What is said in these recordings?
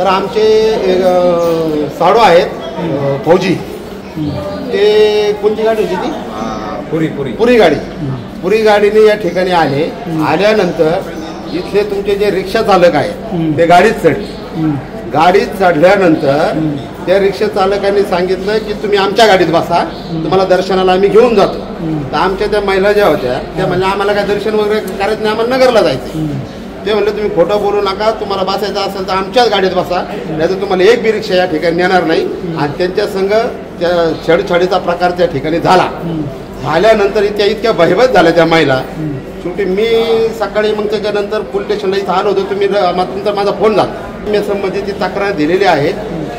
तर आमचे साडू आहेत फौजी, ते कोणती गाडी होती ती? पुरी गाडी. पुरी गाडीने या ठिकाणी आले. आल्यानंतर इथले तुमचे जे रिक्षा चालक आहेत ते गाडीत चढले. गाडीत चढल्यानंतर त्या रिक्षा चालकांनी सांगितलं की तुम्ही आमच्या गाडीत बसा, तुम्हाला दर्शनाला आम्ही घेऊन जातो. तर आमच्या त्या महिला ज्या होत्या त्या म्हणजे आम्हाला काय दर्शन वगैरे करायचं नाही, आम्हाला नगरला जायचं. ते म्हणले तुम्ही खोटं बोलू नका, तुम्हाला बसायचं असेल तर आमच्याच गाडीत बसा, नाही तर तुम्हाला एक बी रिक्षा या ठिकाणी नेणार नाही. आणि त्यांच्या संग त्या छेडछाडीचा प्रकार त्या ठिकाणी झाल्यानंतर त्या इतक्या भयभीत झाल्या त्या महिला. शेवटी मी सकाळी मग त्याच्यानंतर पोलीस स्टेशनला इथं आलो होतो. तुमचा माझा फोन झाला. मी संबंधित तक्रार दिलेली आहे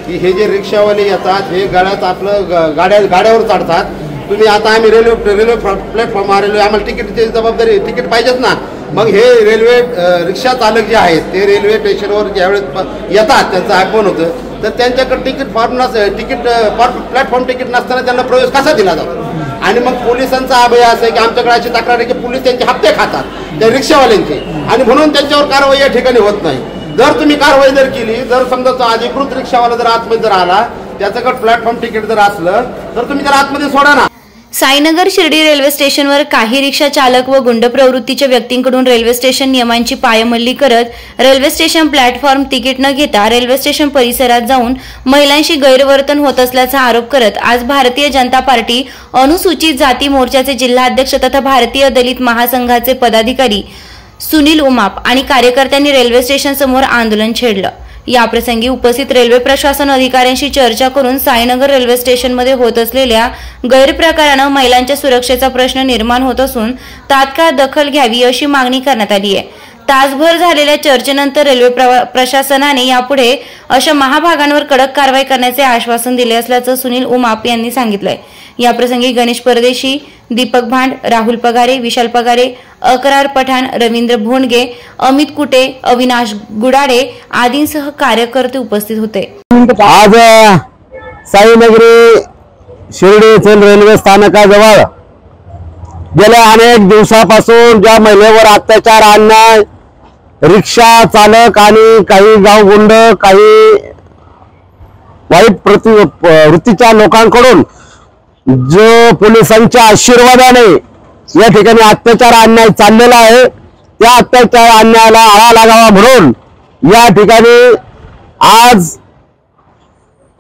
की हे जे रिक्षावाले येतात हे गाड्यात आपलं गाड्यावर चढतात. तुम्ही आता आम्ही रेल्वे प्लॅटफॉर्म रेल्वे आम्हाला तिकीटची जबाबदारी, तिकीट पाहिजेच ना. मग हे रेल्वे रिक्षा चालक जे आहेत ते रेल्वे स्टेशनवर ज्यावेळेस येतात त्यांचं आगमन होतं तर त्यांच्याकडे तिकीट प्लॅटफॉर्म तिकीट नसताना त्यांना प्रवेश कसा दिला जातो. आणि मग पोलिसांचा अभय असं आहे की आमच्याकडे अशी तक्रार आहे की पोलीस त्यांचे हप्ते खातात त्या रिक्षावाल्यांचे, आणि म्हणून त्यांच्यावर कारवाई या ठिकाणी होत नाही. जर तुम्ही कारवाई जर केली, जर समजा अधिकृत रिक्षावाला जर आतमध्ये जर आला, त्याच्याकडे प्लॅटफॉर्म तिकीट जर असलं तर तुम्ही त्याला आतमध्ये सोडा ना. साईनगर शिर्डी रेल्वे स्टेशनवर काही रिक्षा चालक व गुंड प्रवृत्तीच्या व्यक्तींकडून रेल्वे स्टेशन नियमांची पायमल्ली करत रेल्वे स्टेशन प्लॅटफॉर्म तिकीट न घेता रेल्वे स्टेशन परिसरात जाऊन महिलांशी गैरवर्तन होत असल्याचा आरोप करत आज भारतीय जनता पार्टी अनुसूचित जाती मोर्चाचे जिल्हाध्यक्ष तथा भारतीय दलित महासंघाचे पदाधिकारी सुनील उमाप आणि कार्यकर्त्यांनी रेल्वे स्टेशन समोर आंदोलन छेडलं. याप्रसंगी उपस्थित रेल्वे प्रशासन अधिकाऱ्यांशी चर्चा करून साईनगर रेल्वे स्टेशनमध्ये होत असलेल्या गैरप्रकारानं महिलांच्या सुरक्षेचा प्रश्न निर्माण होत असून तात्काळ दखल घ्यावी अशी मागणी करण्यात आली आहे. तासभर झालेल्या चर्चेनंतर रेल्वे प्रशासनाने यापुढे अशा महाभागांवर कडक कारवाई करण्याचे आश्वासन दिले असल्याचं सुनील उमाप यांनी सांगितलंय. याप्रसंगी गणेश परदेशी, दीपक भांड, राहुल पगारे, विशाल पगारे, अकरार पठाण, रवींद्र भोंडगे, अमित कुटे, अविनाश गुडाडे आदींसह कार्यकर्ते उपस्थित होते. आज साईनगरी शिर्डी येथील रेल्वे स्थानकाजवळ गेल्या अनेक दिवसापासून ज्या महिलेवर अत्याचार, अन्याय रिक्षा चालक आणि काही गावगुंड, काही वाईट वृत्तीच्या लोकांकडून जो पोलिसांच्या आशीर्वादाने या ठिकाणी अत्याचार, अन्याय चाललेला आहे, त्या अत्याचार अन्यायाला आळा लागावा म्हणून या ठिकाणी आज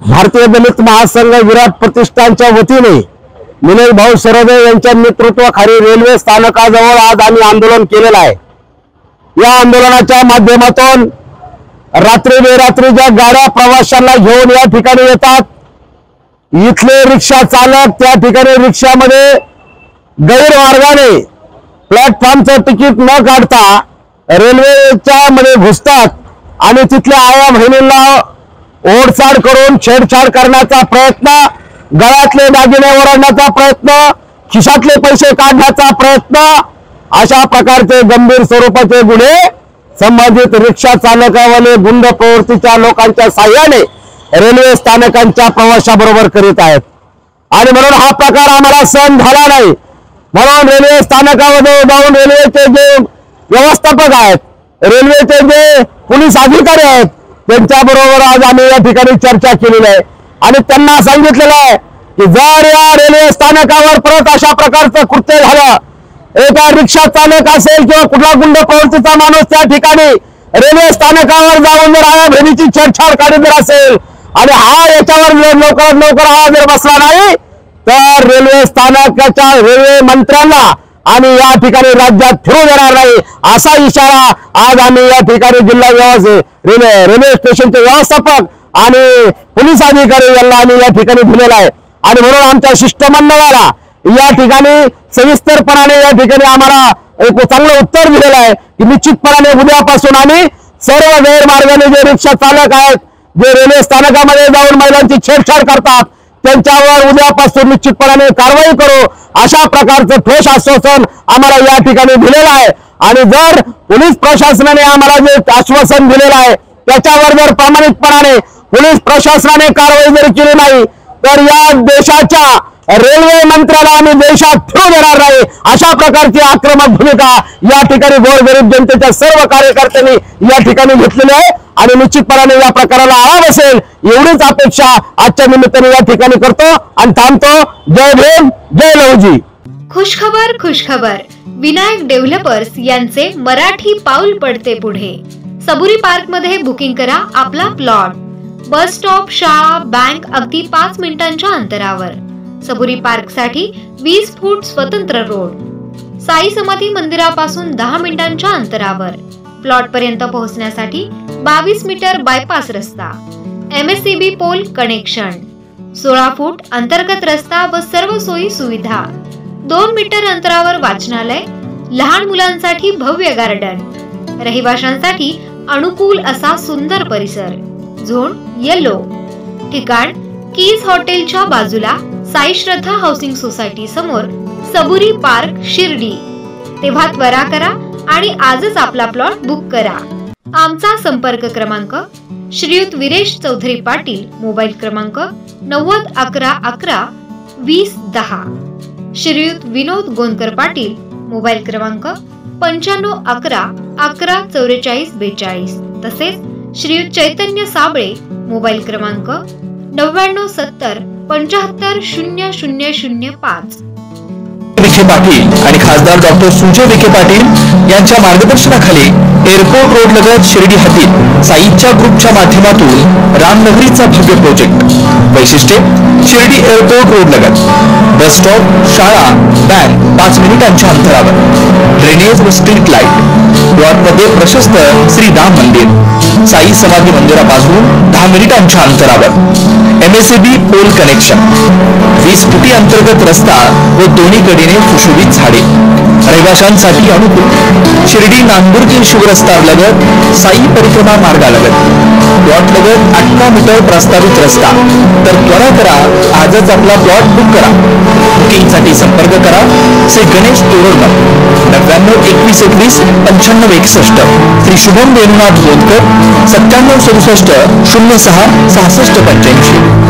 भारतीय दलित महासंघ विराट प्रतिष्ठानच्या वतीने विनय भाऊ सरोदे यांच्या नेतृत्वाखाली रेल्वे स्थानकाजवळ आज आम्ही आंदोलन केलेलं आहे. या आंदोलनाच्या माध्यमातून रात्री बेरात्री ज्या गाड्या प्रवाशांना घेऊन या ठिकाणी येतात, इथले रिक्षा चालक त्या ठिकाणी रिक्षामध्ये गैरमार्गाने प्लॅटफॉर्मचं तिकीट न काढता रेल्वेच्या मध्ये घुसतात आणि तिथल्या आया बहिणींना ओढसाड करून छेडछाड करण्याचा प्रयत्न, गळ्यातले दागिने ओरडण्याचा प्रयत्न, खिशातले पैसे काढण्याचा प्रयत्न, अशा प्रकारचे गंभीर स्वरूपाचे गुन्हे संबंधित रिक्षा चालकावाले गुंड प्रवृत्तीच्या लोकांच्या साह्याने रेल्वे स्थानकांच्या प्रवाशाबरोबर करीत आहेत. आणि म्हणून हा प्रकार आम्हाला सहन झाला नाही. म्हणून रेल्वे स्थानकामध्ये जाऊन रेल्वेचे जे व्यवस्थापक आहेत, रेल्वेचे जे पोलीस अधिकारी आहेत, त्यांच्याबरोबर आज आम्ही या ठिकाणी चर्चा केलेली आहे आणि त्यांना सांगितलेलं आहे की जर या रेल्वे स्थानकावर परत अशा प्रकारचं कृत्य झालं, एका रिक्षा चालक असेल किंवा कुठला गुंड प्रवृत्तीचा माणूस त्या ठिकाणी रेल्वे स्थानकावर जाऊन जर आया बहिणीची छेडछाड करीत असेल आणि हा याच्यावर लवकरात लवकर हा जर बसला नाही तर रेल्वे स्थानकाच्या रेल्वे मंत्र्यांना आम्ही या ठिकाणी राज्यात फिरू देणार नाही, असा इशारा आज आम्ही या ठिकाणी जिल्हा रेल्वे स्टेशनचे व्यवस्थापक आणि पोलीस अधिकारी यांना आम्ही या ठिकाणी दिलेला आहे. आणि म्हणून आमच्या शिष्टमंडळाला या ठिकाणी सविस्तरपणाने या ठिकाणी आम्हाला एक चांगलं उत्तर दिलेलं आहे की निश्चितपणाने उद्यापासून आम्ही सर्व गैरमार्गाने जे रिक्षा चालक आहेत, जे रेल्वे स्थानकामध्ये जाऊन महिलांची छेडछाड करतात, त्यांच्यावर उद्यापासून निश्चितपणाने कारवाई करू, अशा प्रकारचं ठोस आश्वासन आम्हाला या ठिकाणी दिलेलं आहे. आणि जर पोलीस प्रशासनाने आम्हाला जे आश्वासन दिलेलं आहे त्याच्यावर जर प्रामाणिकपणाने पोलीस प्रशासनाने कारवाई जर केली नाही तर या देशाच्या रेल्वे मंत्र्याला आम्ही देशात फिरू देणार नाही, अशा प्रकारची आक्रमक भूमिका या ठिकाणी गोरगरीब जनतेच्या सर्व कार्यकर्त्यांनी या ठिकाणी घेतलेली आहे. आणि निश्चितपणाने या प्रकाराला आळा बसेल एवढीच अपेक्षा आजच्या निमित्ताने या ठिकाणी करतो आणि थांबतो. जय भीम, जय लवजी. खुशखबर खुशखबर, विनायक डेव्हलपर्स यांचे मराठी पाऊल पडते पुढे. सबुरी पार्क मध्ये बुकिंग करा आपला प्लॉट. बस स्टॉप, शाळा, बँक अगदी 5 मिनिटांच्या अंतरावर. सबुरी पार्क साठी 20 फूट स्वतंत्र रोड. साई समाधी मंदिरापासून 10 मिनिटांच्या अंतरावर. प्लॉट पर्यंत पोहोचण्यासाठी 22 मीटर बायपास रस्ता. MSCB pole connection. 16 फूट अंतर्गत रस्ता व सर्व सोयी सुविधा. 2 मीटर अंतरावर वाचनालय. लहान मुलांसाठी भव्य गार्डन. रहिवाशांसाठी अनुकूल असा सुंदर परिसर. Zone yellow. ठिकाण कीज हॉटेलच्या बाजूला साई श्रद्धा हाऊसिंग सोसायटी समोर, सबुरी पार्क, शिर्डी. तेव्हा त्वरा करा आणि आजच आपला प्लॉट बुक करा. आमचा संपर्क क्रमांक श्रीयुत विरेश चौधरी पाटील, मोबाईल क्रमांक 9011112010. श्रीयुत विनोद गोंदकर पाटील, मोबाईल क्रमांक 9511114442. तसेच श्रीयुत चैतन्य साबळे, मोबाईल क्रमांक 9970750005. विखे पाटील आणि खासदार डॉक्टर सुजय विखे पाटील यांच्या मार्गदर्शनाखाली एअरपोर्ट रोड लगत शिर्डी हद्दीत साईच्या ग्रुपच्या माध्यमातून रामनगरीचा भव्य प्रोजेक्ट. वैशिष्ट्ये: शिर्डी एअरपोर्ट रोड लगत. बस स्टॉप, शाळा, बँक 5 मिनिटांच्या अंतरावर. ड्रेनेज व स्ट्रीट लाईट. प्लॉटमध्ये प्रशस्त श्री राम मंदिर. साई समाधी मंदिरापासून 10 मिनिटांच्या अंतरावर. MSCB pole connection. 20 फुटी अंतर्गत रस्ता व दोन्ही कडेने सुशोभित झाडे. रहिवाशांसाठी अनुकूल. शिर्डी नांदुर्गी शिवरस्ता लगत साई परिक्रमा मार्गालगत. प्लॉट लगत 18 मीटर प्रस्तावित रस्ता. तर त्वरा करा, आजच आपला प्लॉट बुक करा. बुकिंग साठी संपर्क करा श्री गणेश तोरडमल 9921219561. श्री शुभम वेणुनाथ गोंदकर 9767 06 6685.